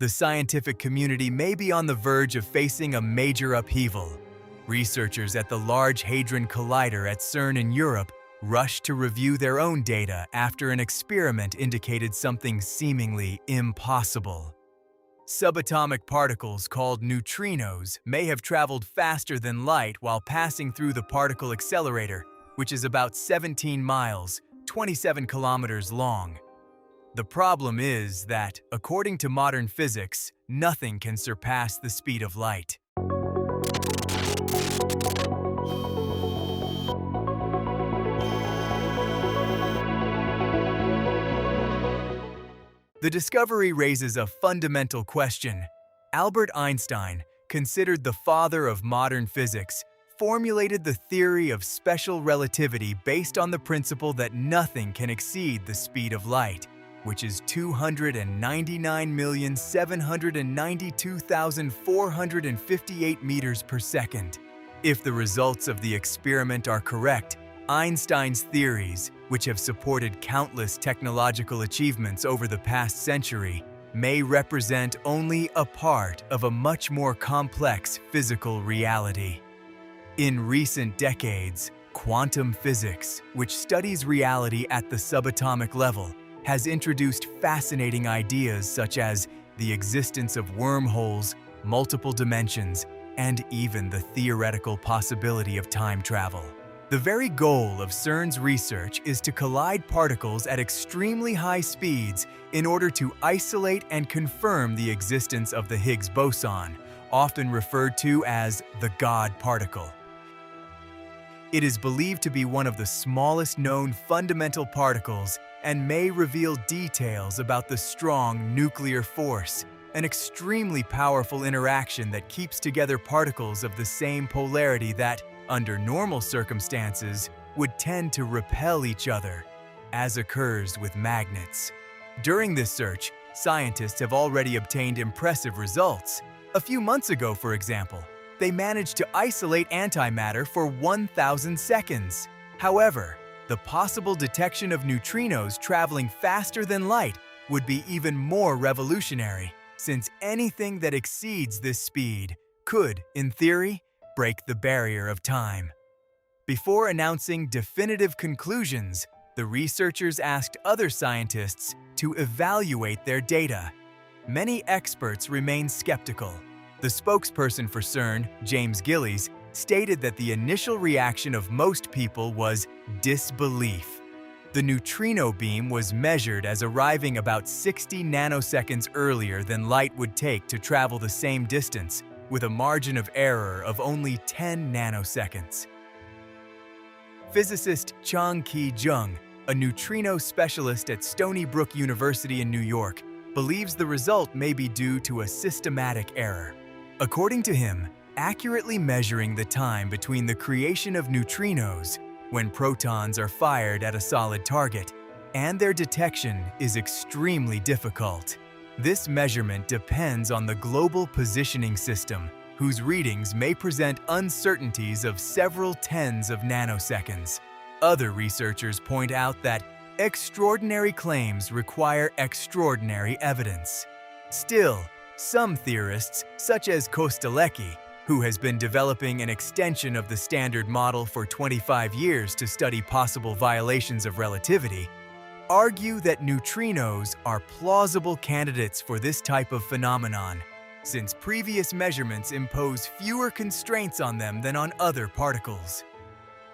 the scientific community may be on the verge of facing a major upheaval. Researchers at the Large Hadron Collider at CERN in Europe rushed to review their own data after an experiment indicated something seemingly impossible. Subatomic particles called neutrinos may have traveled faster than light while passing through the particle accelerator, which is about 17 miles, 27 kilometers long. The problem is that, according to modern physics, nothing can surpass the speed of light. The discovery raises a fundamental question. Albert Einstein, considered the father of modern physics, formulated the theory of special relativity based on the principle that nothing can exceed the speed of light, which is 299,792,458 meters per second. If the results of the experiment are correct, Einstein's theories, which have supported countless technological achievements over the past century, may represent only a part of a much more complex physical reality. In recent decades, quantum physics, which studies reality at the subatomic level, has introduced fascinating ideas such as the existence of wormholes, multiple dimensions, and even the theoretical possibility of time travel. The very goal of CERN's research is to collide particles at extremely high speeds in order to isolate and confirm the existence of the Higgs boson, often referred to as the God particle. It is believed to be one of the smallest known fundamental particles and may reveal details about the strong nuclear force, an extremely powerful interaction that keeps together particles of the same polarity that, under normal circumstances, would tend to repel each other, as occurs with magnets. During this search, scientists have already obtained impressive results. A few months ago, for example, they managed to isolate antimatter for 1,000 seconds. However, the possible detection of neutrinos traveling faster than light would be even more revolutionary, since anything that exceeds this speed could, in theory, break the barrier of time. Before announcing definitive conclusions, the researchers asked other scientists to evaluate their data. Many experts remain skeptical. The spokesperson for CERN, James Gillies, stated that the initial reaction of most people was disbelief. The neutrino beam was measured as arriving about 60 nanoseconds earlier than light would take to travel the same distance, with a margin of error of only 10 nanoseconds. Physicist Chang-Ki Jung, a neutrino specialist at Stony Brook University in New York, believes the result may be due to a systematic error. According to him, accurately measuring the time between the creation of neutrinos, when protons are fired at a solid target, and their detection is extremely difficult. This measurement depends on the global positioning system, whose readings may present uncertainties of several tens of nanoseconds. Other researchers point out that extraordinary claims require extraordinary evidence. Still, some theorists, such as Kostelecki, who has been developing an extension of the Standard Model for 25 years to study possible violations of relativity, argue that neutrinos are plausible candidates for this type of phenomenon, since previous measurements impose fewer constraints on them than on other particles.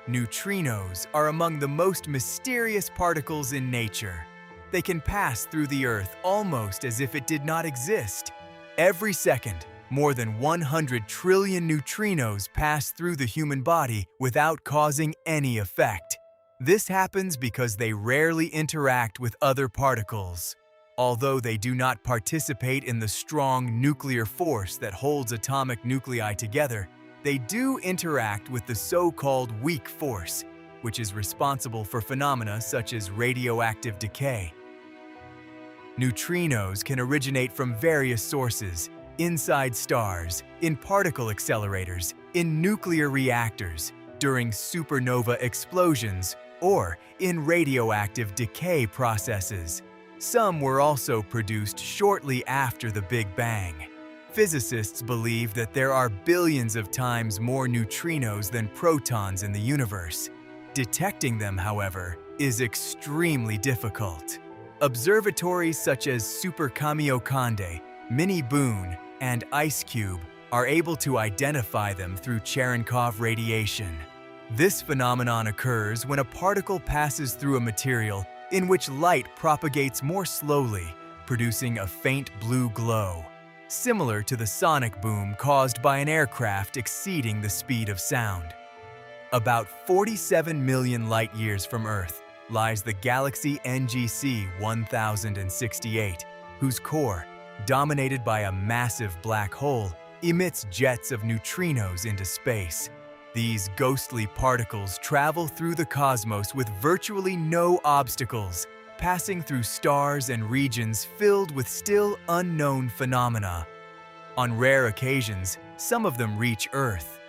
Neutrinos are among the most mysterious particles in nature. They can pass through the Earth almost as if it did not exist. Every second, more than 100 trillion neutrinos pass through the human body without causing any effect. This happens because they rarely interact with other particles. Although they do not participate in the strong nuclear force that holds atomic nuclei together, they do interact with the so-called weak force, which is responsible for phenomena such as radioactive decay. Neutrinos can originate from various sources: inside stars, in particle accelerators, in nuclear reactors, during supernova explosions, or in radioactive decay processes. Some were also produced shortly after the Big Bang. Physicists believe that there are billions of times more neutrinos than protons in the universe. Detecting them, however, is extremely difficult. Observatories such as Super Kamiokande, Mini Boone, and IceCube are able to identify them through Cherenkov radiation. This phenomenon occurs when a particle passes through a material in which light propagates more slowly, producing a faint blue glow, similar to the sonic boom caused by an aircraft exceeding the speed of sound. About 47 million light-years from Earth lies the galaxy NGC 1068, whose core, dominated by a massive black hole, emits jets of neutrinos into space. These ghostly particles travel through the cosmos with virtually no obstacles, passing through stars and regions filled with still unknown phenomena. On rare occasions, some of them reach Earth.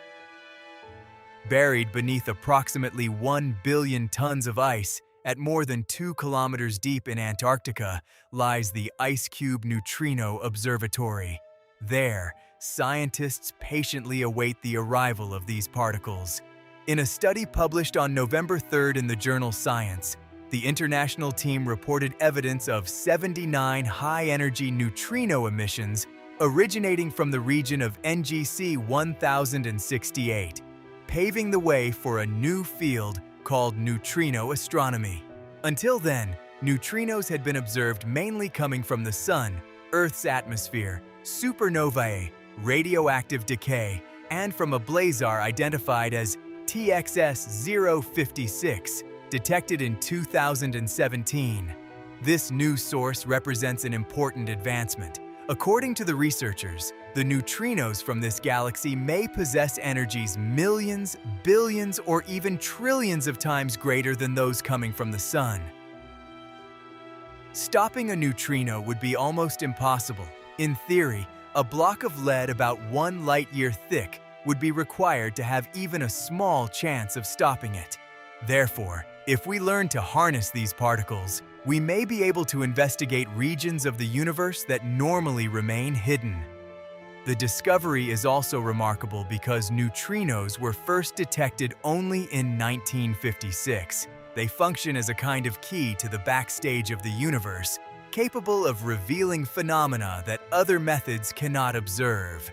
Buried beneath approximately 1 billion tons of ice, at more than 2 kilometers deep in Antarctica, lies the IceCube Neutrino Observatory. There, scientists patiently await the arrival of these particles. In a study published on November 3rd in the journal Science, the international team reported evidence of 79 high-energy neutrino emissions originating from the region of NGC 1068, paving the way for a new field called neutrino astronomy. Until then, neutrinos had been observed mainly coming from the Sun, Earth's atmosphere, supernovae, radioactive decay, and from a blazar identified as TXS 056, detected in 2017. This new source represents an important advancement. According to the researchers, the neutrinos from this galaxy may possess energies millions, billions, or even trillions of times greater than those coming from the Sun. Stopping a neutrino would be almost impossible. In theory, a block of lead about 1 light-year thick would be required to have even a small chance of stopping it. Therefore, if we learn to harness these particles, we may be able to investigate regions of the universe that normally remain hidden. The discovery is also remarkable because neutrinos were first detected only in 1956. They function as a kind of key to the backstage of the universe, capable of revealing phenomena that other methods cannot observe.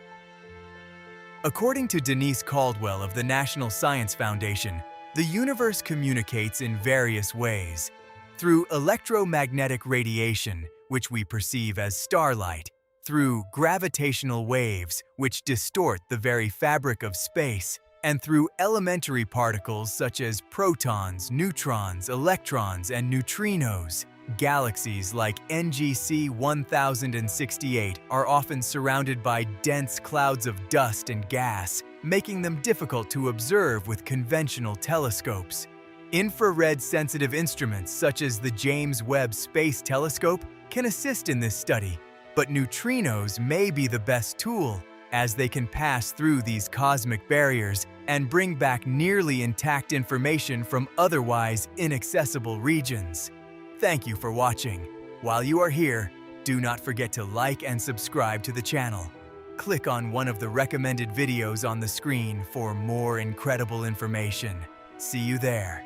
According to Denise Caldwell of the National Science Foundation, the universe communicates in various ways. Through electromagnetic radiation, which we perceive as starlight, through gravitational waves, which distort the very fabric of space, and through elementary particles such as protons, neutrons, electrons, and neutrinos. Galaxies like NGC 1068 are often surrounded by dense clouds of dust and gas, making them difficult to observe with conventional telescopes. Infrared-sensitive instruments such as the James Webb Space Telescope can assist in this study, but neutrinos may be the best tool, as they can pass through these cosmic barriers and bring back nearly intact information from otherwise inaccessible regions. Thank you for watching. While you are here, do not forget to like and subscribe to the channel. Click on one of the recommended videos on the screen for more incredible information. See you there.